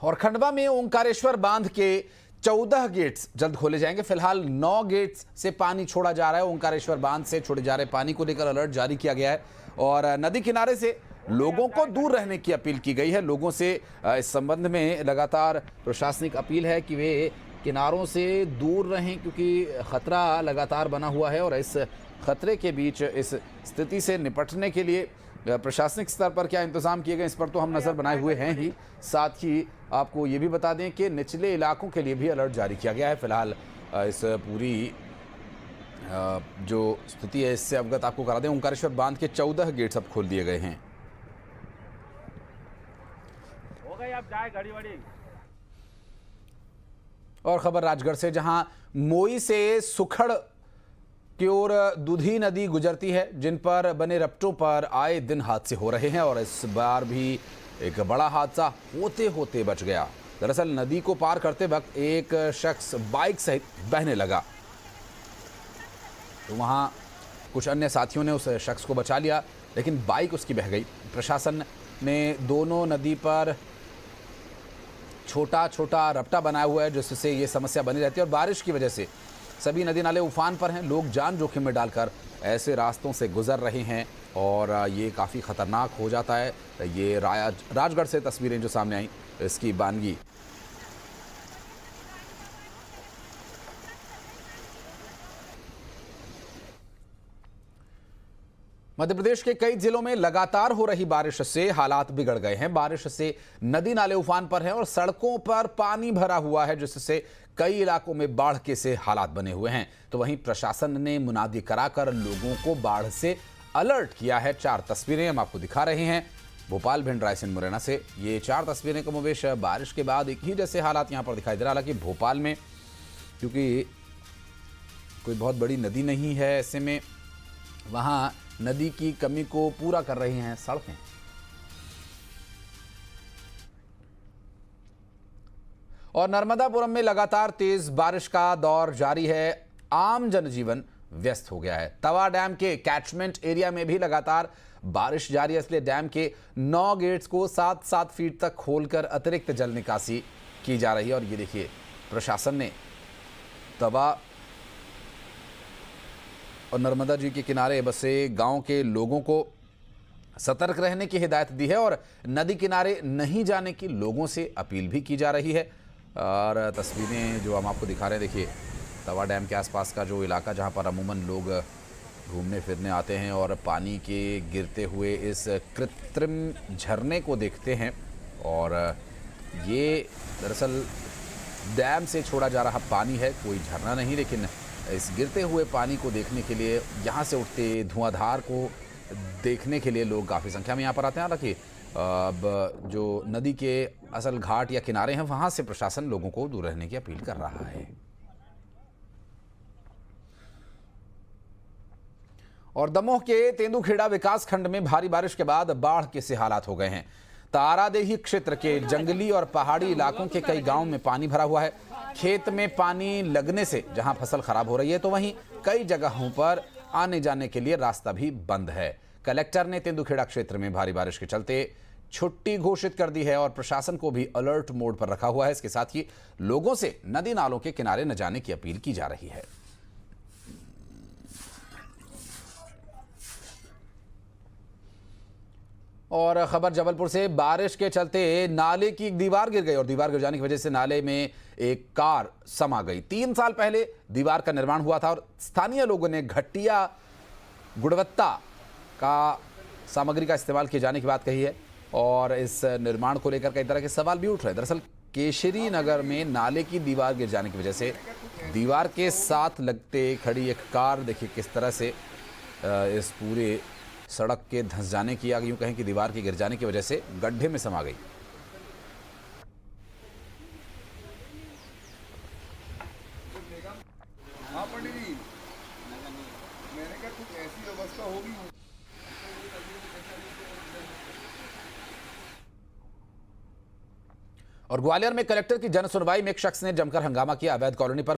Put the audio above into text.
और खंडवा में ओंकारेश्वर बांध के 14 गेट्स जल्द खोले जाएंगे। फिलहाल 9 गेट्स से पानी छोड़ा जा रहा है। ओंकारेश्वर बांध से छोड़े जा रहे पानी को लेकर अलर्ट जारी किया गया है और नदी किनारे से लोगों को दूर रहने की अपील की गई है। लोगों से इस संबंध में लगातार प्रशासनिक अपील है कि वे किनारों से दूर रहें, क्योंकि खतरा लगातार बना हुआ है और इस खतरे के बीच इस स्थिति से निपटने के लिए प्रशासनिक स्तर पर क्या इंतजाम किए गए, इस पर तो हम नज़र बनाए हुए हैं ही। साथ ही आपको ये भी बता दें कि निचले इलाकों के लिए भी अलर्ट जारी किया गया है। फिलहाल इस पूरी जो स्थिति है इससे अवगत आपको करा दें। ओंकारेश्वर बांध के 14 गेट्स अब खोल दिए गए हैं। हो गई, अब जाए घड़ी वड़ी। और खबर राजगढ़ से, जहां मोई से सुखड़ की ओर दूधी नदी गुजरती है, जिन पर बने रपटों पर आए दिन हादसे हो रहे हैं और इस बार भी एक बड़ा हादसा होते होते बच गया। दरअसल नदी को पार करते वक्त एक शख्स बाइक सहित बहने लगा, तो वहां कुछ अन्य साथियों ने उस शख्स को बचा लिया, लेकिन बाइक उसकी बह गई। प्रशासन ने दोनों नदी पर छोटा छोटा रपटा बनाया हुआ है, जिससे ये समस्या बनी रहती है और बारिश की वजह से सभी नदी नाले उफान पर हैं। लोग जान जोखिम में डालकर ऐसे रास्तों से गुजर रहे हैं और ये काफ़ी ख़तरनाक हो जाता है। ये राजगढ़ से तस्वीरें जो सामने आई इसकी बानगी। मध्य प्रदेश के कई जिलों में लगातार हो रही बारिश से हालात बिगड़ गए हैं। बारिश से नदी नाले उफान पर हैं और सड़कों पर पानी भरा हुआ है, जिससे कई इलाकों में बाढ़ के से हालात बने हुए हैं। तो वहीं प्रशासन ने मुनादी कराकर लोगों को बाढ़ से अलर्ट किया है। 4 तस्वीरें हम आपको दिखा रहे हैं भोपाल, भिंड, रायसेन, मुरैना से। ये 4 तस्वीरें कमोबेश बारिश के बाद एक ही जैसे हालात यहाँ पर दिखाई दे रहा। हालांकि भोपाल में क्योंकि कोई बहुत बड़ी नदी नहीं है, ऐसे में वहाँ नदी की कमी को पूरा कर रही हैं सड़कें। और नर्मदापुरम में लगातार तेज बारिश का दौर जारी है। आम जनजीवन व्यस्त हो गया है। तवा डैम के कैचमेंट एरिया में भी लगातार बारिश जारी है, इसलिए डैम के 9 गेट्स को 7-7 फीट तक खोलकर अतिरिक्त जल निकासी की जा रही है। और ये देखिए, प्रशासन ने तवा और नर्मदा जी के किनारे बसे गांव के लोगों को सतर्क रहने की हिदायत दी है और नदी किनारे नहीं जाने की लोगों से अपील भी की जा रही है। और तस्वीरें जो हम आपको दिखा रहे हैं, देखिए तवा डैम के आसपास का जो इलाका जहां पर अमूमन लोग घूमने फिरने आते हैं और पानी के गिरते हुए इस कृत्रिम झरने को देखते हैं। और ये दरअसल डैम से छोड़ा जा रहा पानी है, कोई झरना नहीं, लेकिन इस गिरते हुए पानी को देखने के लिए, यहाँ से उठते धुआंधार को देखने के लिए लोग काफ़ी संख्या में यहाँ पर आते हैं। हालांकि अब जो नदी के असल घाट या किनारे हैं, वहाँ से प्रशासन लोगों को दूर रहने की अपील कर रहा है। और दमोह के तेंदुखेड़ा विकास खंड में भारी बारिश के बाद बाढ़ के से हालात हो गए हैं। तारादेही क्षेत्र के जंगली और पहाड़ी इलाकों के कई गांवों में पानी भरा हुआ है। खेत में पानी लगने से जहां फसल खराब हो रही है, तो वहीं कई जगहों पर आने जाने के लिए रास्ता भी बंद है। कलेक्टर ने तेंदुखेड़ा क्षेत्र में भारी बारिश के चलते छुट्टी घोषित कर दी है और प्रशासन को भी अलर्ट मोड पर रखा हुआ है। इसके साथ ही लोगों से नदी नालों के किनारे न जाने की अपील की जा रही है। और खबर जबलपुर से, बारिश के चलते नाले की एक दीवार गिर गई और दीवार गिर जाने की वजह से नाले में एक कार समा गई। 3 साल पहले दीवार का निर्माण हुआ था और स्थानीय लोगों ने घटिया गुणवत्ता का सामग्री का इस्तेमाल किए जाने की बात कही है और इस निर्माण को लेकर कई तरह के सवाल भी उठ रहे हैं। दरअसल केशरी नगर में नाले की दीवार गिर जाने की वजह से दीवार के साथ लगते खड़ी एक कार, देखिए किस तरह से इस पूरे सड़क के धंस जाने की, या यूं कहें कि दीवार के गिर जाने की वजह से गड्ढे में समा गई। हाँ पंडित जी, मैंने कहा कुछ ऐसी व्यवस्था होगी। और ग्वालियर में कलेक्टर की जन सुनवाई में एक शख्स ने जमकर हंगामा किया। अवैध कॉलोनी पर